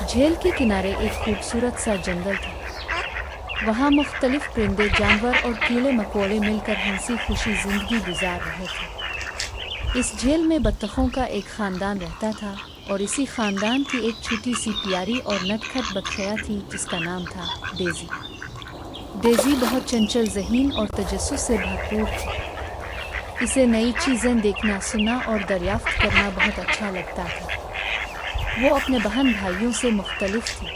झील के किनारे एक खूबसूरत सा जंगल था। वहाँ मुख्तलिफ परिंदे, जानवर और कीड़े मकोड़े मिलकर हंसी खुशी जिंदगी गुजार रहे थे। इस झील में बत्तखों का एक खानदान रहता था और इसी खानदान की एक छोटी सी प्यारी और नटखट बतखिया थी जिसका नाम था डेज़ी। डेज़ी बहुत चंचल ज़हीन और तजस्सुस से भरपूर थी। इसे नई चीज़ें देखना, सुनना और दरियाफ्त करना बहुत अच्छा लगता था। वो अपने बहन भाइयों से मुख्तलिफ थी।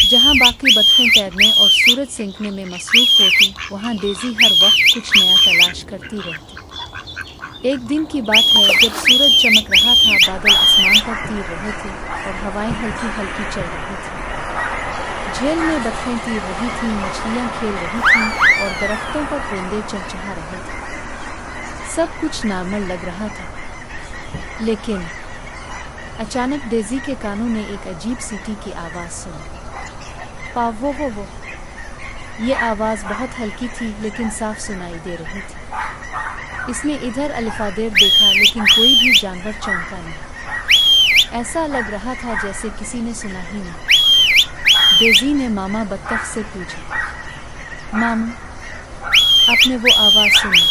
जहाँ बाकी बतखें तैरने और सूरज सेंकने में मसरूफ़ होती, वहाँ डेज़ी हर वक्त कुछ नया तलाश करती रहती। एक दिन की बात है जब सूरज चमक रहा था, बादल आसमान पर तीर रहे थे और हवाएं हल्की हल्की चल रही थी। झील में बतखें तीर रही थीं, मछलियाँ खेल रही थीं और दरख्तों पर परिंदे चहचहा रहे थे। सब कुछ नॉर्मल लग रहा था, लेकिन अचानक डेज़ी के कानों ने एक अजीब सीटी की आवाज़ सुनी। पाव वो। ये आवाज़ बहुत हल्की थी लेकिन साफ सुनाई दे रही थी। इसने इधर अलिफादेर देखा लेकिन कोई भी जानवर चौंका नहीं। ऐसा लग रहा था जैसे किसी ने सुना ही नहीं। डेज़ी ने मामा बत्तख से पूछा, मामा, आपने वो आवाज़ सुनी?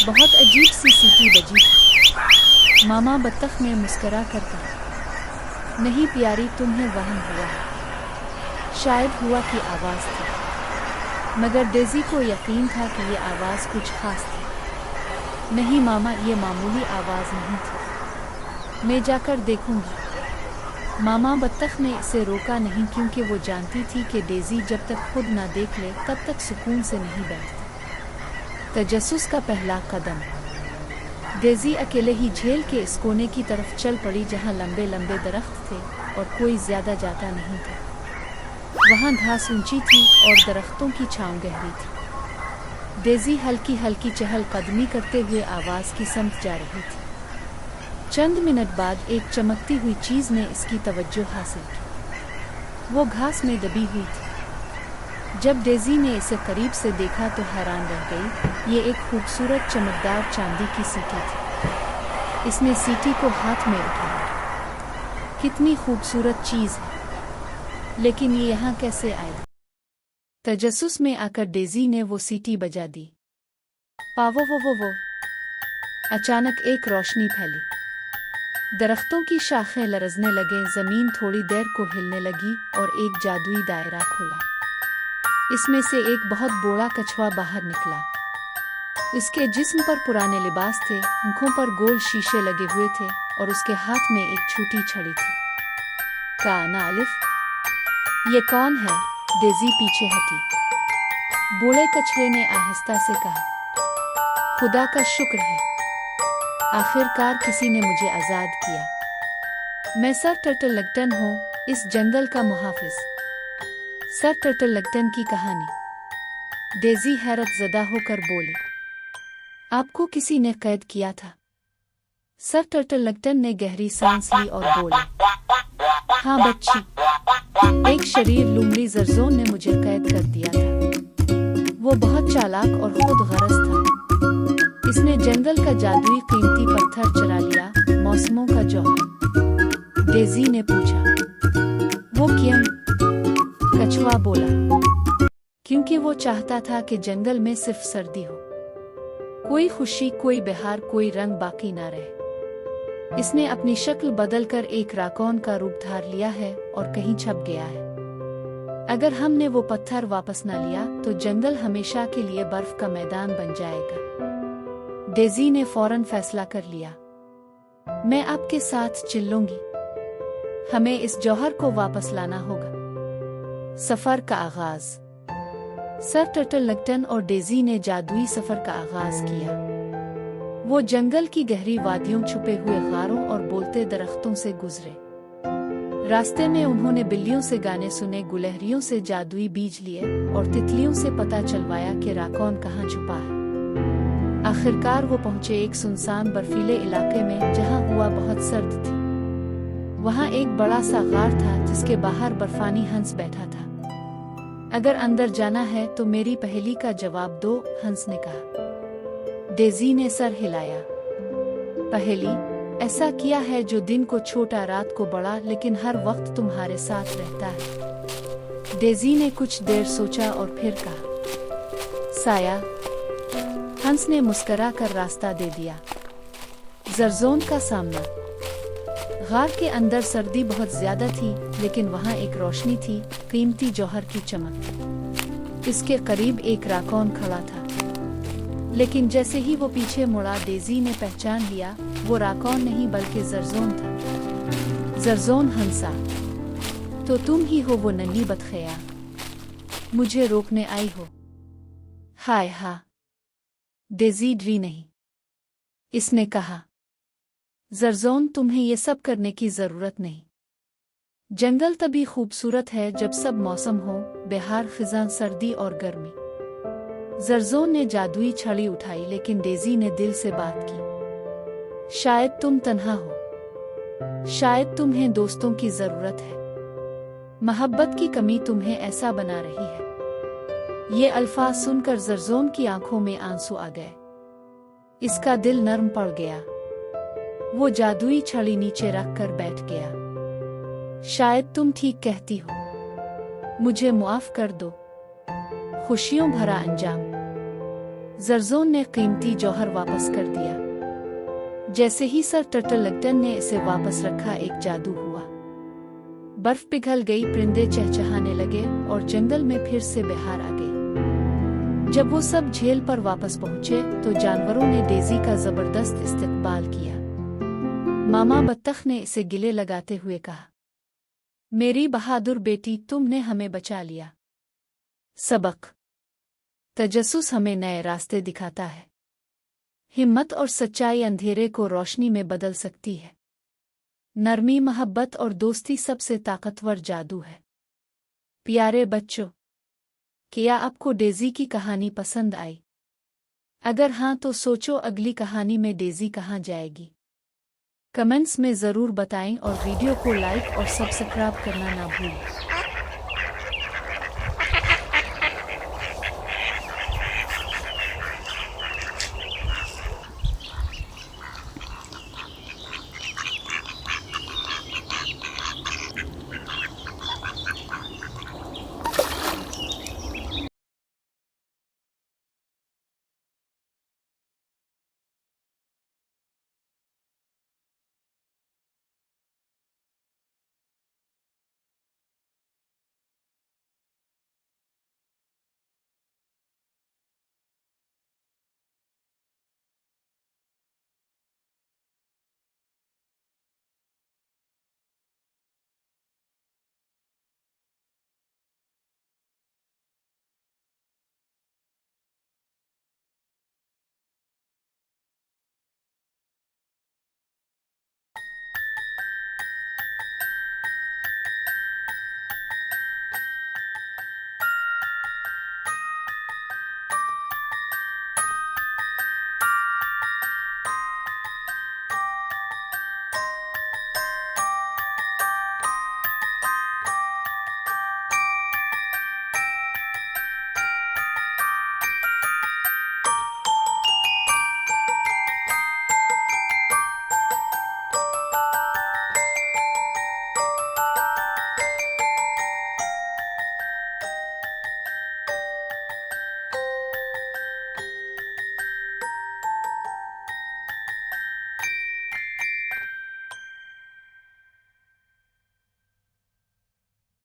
बहुत अजीब सी सीटी बजी थी। मामा बत्तख ने मुस्करा कर कहा, नहीं प्यारी, तुम्हें वहम हुआ है। शायद हुआ की आवाज़ थी। मगर डेज़ी को यकीन था कि ये आवाज़ कुछ खास थी। नहीं मामा, ये मामूली आवाज़ नहीं थी। मैं जाकर देखूंगी। मामा बत्तख ने इसे रोका नहीं क्योंकि वो जानती थी कि डेज़ी जब तक खुद ना देख ले तब तक सुकून से नहीं बैठती। तजस्सुस का पहला कदम। डेज़ी अकेले ही झील के इस कोने की तरफ चल पड़ी जहाँ लंबे लंबे दरख्त थे और कोई ज्यादा जाता नहीं था। वहाँ घास ऊंची थी और दरख्तों की छांव गहरी थी। डेज़ी हल्की हल्की चहल कदमी करते हुए आवाज़ की समत जा रही थी। चंद मिनट बाद एक चमकती हुई चीज़ ने इसकी तवज्जो हासिल की। वो घास में दबी हुई थी। जब डेज़ी ने इसे करीब से देखा तो हैरान रह गई। ये एक खूबसूरत चमकदार चांदी की सीटी थी। इसने सीटी को हाथ में उठाया। कितनी खूबसूरत चीज़ है, लेकिन ये यहाँ कैसे आई? तजस्सुस में आकर डेज़ी ने वो सीटी बजा दी। पावो वो। अचानक एक रोशनी फैली। दरख्तों की शाखें लरजने लगे, ज़मीन थोड़ी देर को हिलने लगी और एक जादुई दायरा खुला। इसमें से एक बहुत बड़ा कछुआ बाहर निकला। उसके जिस्म पर पुराने लिबास थे, आंखों पर गोल शीशे लगे हुए थे और उसके हाथ में एक छोटी छड़ी थी। काना अलिफ, ये कौन है? डेज़ी पीछे हटी। बूढ़े कछुए ने आहिस्ता से कहा, खुदा का शुक्र है, आखिरकार किसी ने मुझे आज़ाद किया। मैं सर टर्टलगटन हूँ, इस जंगल का मुहाफिज। सर टर्टलगटन की कहानी। डेज़ी हैरत ज़दा होकर बोली, आपको किसी ने कैद किया था? सर टर्टलगटन ने गहरी सांस ली और बोले, हाँ बच्ची, एक शरीर लुमड़ी ज़रज़ोन ने मुझे कैद कर दिया था। वो बहुत चालाक और खुद गरज था। इसने जंगल का जादुई कीमती पत्थर चुरा लिया, मौसमों का जौहर। डेज़ी ने पूछा, वो क्यों? कछुआ बोला, क्योंकि वो चाहता था कि जंगल में सिर्फ सर्दी हो, कोई खुशी, कोई बहार, कोई रंग बाकी ना रहे। इसने अपनी शक्ल बदलकर एक राकौन का रूप धार लिया है और कहीं छप गया है। अगर हमने वो पत्थर वापस ना लिया तो जंगल हमेशा के लिए बर्फ का मैदान बन जाएगा। डेज़ी ने फौरन फैसला कर लिया, मैं आपके साथ चलूंगी। हमें इस जौहर को वापस लाना होगा। सफर का आगाज। सर टर्टलगटन और डेज़ी ने जादुई सफर का आगाज किया। वो जंगल की गहरी वादियों, छुपे हुए गारों और बोलते दरख्तों से गुजरे। रास्ते में उन्होंने बिल्लियों से गाने सुने, गुलहरियों से जादुई बीज लिए और तितलियों से पता चलवाया कि राकौन कहाँ छुपा है। आखिरकार वो पहुंचे एक सुनसान बर्फीले इलाके में जहां हवा बहुत सर्द थी। वहां एक बड़ा सा गार था जिसके बाहर बर्फानी हंस बैठा था। अगर अंदर जाना है तो मेरी पहेली का जवाब दो, हंस ने कहा। डेज़ी ने सर हिलाया। पहेली? ऐसा किया है जो दिन को छोटा रात को बड़ा, लेकिन हर वक्त तुम्हारे साथ रहता है। डेज़ी ने कुछ देर सोचा और फिर कहा, साया। हंस ने मुस्करा कर रास्ता दे दिया। जरजोन का सामना। गार के अंदर सर्दी बहुत ज्यादा थी, लेकिन वहां एक रोशनी थी, कीमती जौहर की चमक। इसके करीब एक राकौन खड़ा था, लेकिन जैसे ही वो पीछे मुड़ा, डेज़ी ने पहचान लिया वो राकौन नहीं बल्कि जरजोन था। जरजोन हंसा, तो तुम ही हो वो नन्ही बदखया, मुझे रोकने आई हो? हाय हा। डेज़ी डरी नहीं। इसने कहा, जरजोन तुम्हें ये सब करने की जरूरत नहीं। जंगल तभी खूबसूरत है जब सब मौसम हो, बहार, खिज़ां, सर्दी और गर्मी। जरजोन ने जादुई छड़ी उठाई, लेकिन डेज़ी ने दिल से बात की। शायद तुम तन्हा हो, शायद तुम्हें दोस्तों की जरूरत है, मोहब्बत की कमी तुम्हें ऐसा बना रही है। ये अल्फाज सुनकर जरजोन की आंखों में आंसू आ गए। इसका दिल नरम पड़ गया। वो जादुई छड़ी नीचे रख कर बैठ गया। शायद तुम ठीक कहती हो, मुझे मुआफ कर दो। खुशियों भरा अंजाम। जरजोन ने कीमती जौहर वापस कर दिया। जैसे ही सर टर्टलगटन ने इसे वापस रखा, एक जादू हुआ। बर्फ पिघल गई, परिंदे चहचहाने लगे और जंगल में फिर से बहार आ गई। जब वो सब झील पर वापस पहुंचे तो जानवरों ने डेज़ी का जबरदस्त इस्तकबाल किया। मामा बत्तख ने इसे गिले लगाते हुए कहा, मेरी बहादुर बेटी, तुमने हमें बचा लिया। सबक। तजस्सुस हमें नए रास्ते दिखाता है। हिम्मत और सच्चाई अंधेरे को रोशनी में बदल सकती है। नरमी, मोहब्बत और दोस्ती सबसे ताकतवर जादू है। प्यारे बच्चों, क्या आपको डेज़ी की कहानी पसंद आई? अगर हाँ तो सोचो अगली कहानी में डेज़ी कहाँ जाएगी। कमेंट्स में ज़रूर बताएं और वीडियो को लाइक और सब्सक्राइब करना ना भूलें।